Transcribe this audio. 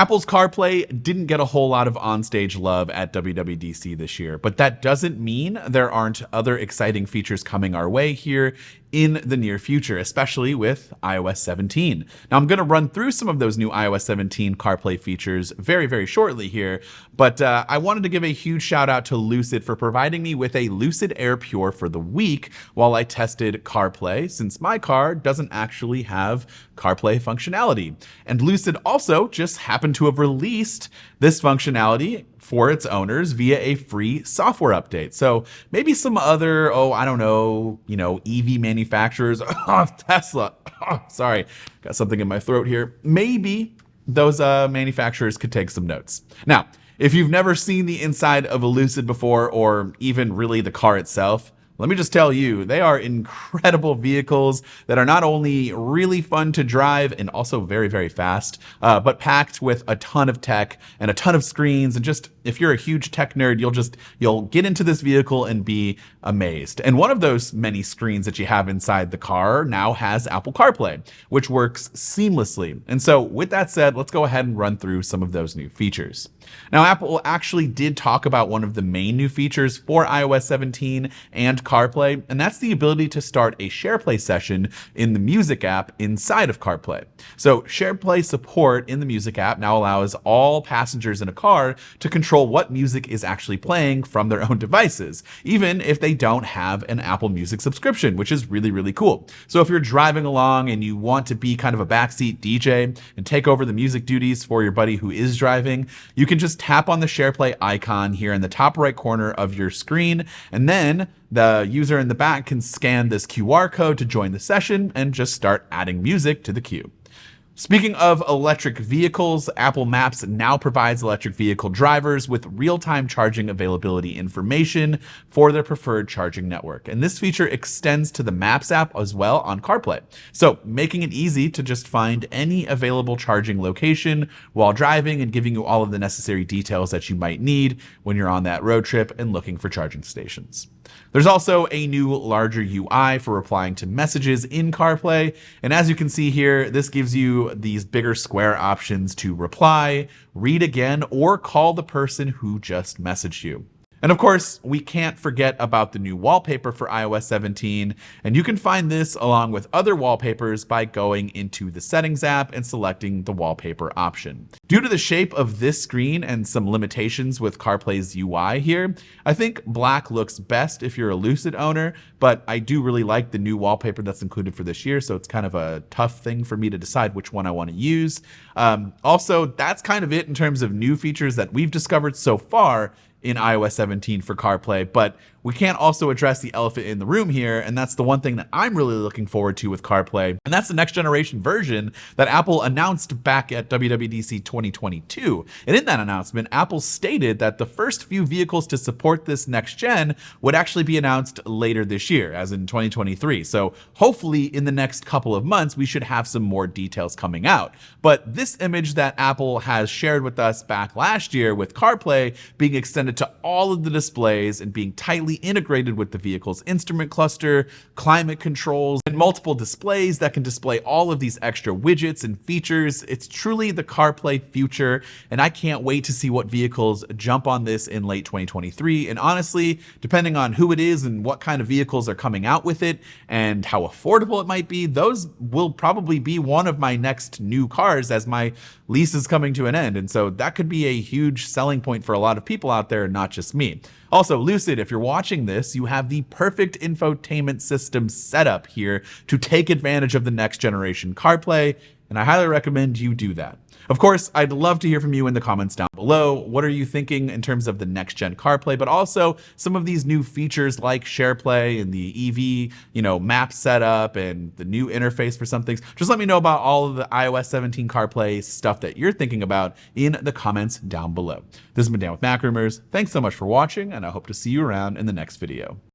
Apple's CarPlay didn't get a whole lot of onstage love at WWDC this year, but that doesn't mean there aren't other exciting features coming our way here in the near future, especially with iOS 17. Now, I'm going to run through some of those new iOS 17 CarPlay features very, very shortly here, but I wanted to give a huge shout out to Lucid for providing me with a Lucid Air Pure for the week while I tested CarPlay, since my car doesn't actually have CarPlay functionality. And Lucid also just happened to have released this functionality for its owners via a free software update. So maybe some other, EV manufacturers, Tesla, sorry, got something in my throat here. Maybe those manufacturers could take some notes. Now, if you've never seen the inside of a Lucid before, or even really the car itself, let me just tell you, they are incredible vehicles that are not only really fun to drive and also very, very fast, but packed with a ton of tech and a ton of screens. And just, if you're a huge tech nerd, you'll get into this vehicle and be amazed. And one of those many screens that you have inside the car now has Apple CarPlay, which works seamlessly. And so with that said, let's go ahead and run through some of those new features. Now, Apple actually did talk about one of the main new features for iOS 17 and CarPlay, and that's the ability to start a SharePlay session in the Music app inside of CarPlay. So SharePlay support in the Music app now allows all passengers in a car to control what music is actually playing from their own devices, even if they don't have an Apple Music subscription, which is really, really cool. So if you're driving along and you want to be kind of a backseat DJ and take over the music duties for your buddy who is driving, you can just tap on the SharePlay icon here in the top right corner of your screen, and then the user in the back can scan this QR code to join the session and just start adding music to the queue. Speaking of electric vehicles, Apple Maps now provides electric vehicle drivers with real-time charging availability information for their preferred charging network. And this feature extends to the Maps app as well on CarPlay. So making it easy to just find any available charging location while driving and giving you all of the necessary details that you might need when you're on that road trip and looking for charging stations. There's also a new larger UI for replying to messages in CarPlay. And as you can see here, this gives you these bigger square options to reply, read again, or call the person who just messaged you. And of course, we can't forget about the new wallpaper for iOS 17, and you can find this along with other wallpapers by going into the Settings app and selecting the wallpaper option. Due to the shape of this screen and some limitations with CarPlay's UI here, I think black looks best if you're a Lucid owner, but I do really like the new wallpaper that's included for this year, so it's kind of a tough thing for me to decide which one I want to use. Also, that's kind of it in terms of new features that we've discovered so far in iOS 17 for CarPlay, but we can't also address the elephant in the room here, and that's the one thing that I'm really looking forward to with CarPlay, and that's the next generation version that Apple announced back at WWDC 2022. And in that announcement, Apple stated that the first few vehicles to support this next gen would actually be announced later this year, as in 2023. So hopefully in the next couple of months, we should have some more details coming out. But this image that Apple has shared with us back last year with CarPlay being extended to all of the displays and being tightly integrated with the vehicle's instrument cluster, climate controls, and multiple displays that can display all of these extra widgets and features. It's truly the CarPlay future, and I can't wait to see what vehicles jump on this in late 2023. And honestly, depending on who it is and what kind of vehicles are coming out with it and how affordable it might be, those will probably be one of my next new cars as my lease is coming to an end. And so that could be a huge selling point for a lot of people out there, not just me. Also, Lucid, if you're watching this, you have the perfect infotainment system set up here to take advantage of the next generation CarPlay, and I highly recommend you do that. Of course, I'd love to hear from you in the comments down below. What are you thinking in terms of the next gen CarPlay, but also some of these new features like SharePlay and the EV, map setup and the new interface for some things. Just let me know about all of the iOS 17 CarPlay stuff that you're thinking about in the comments down below. This has been Dan with Mac Rumors. Thanks so much for watching, and I hope to see you around in the next video.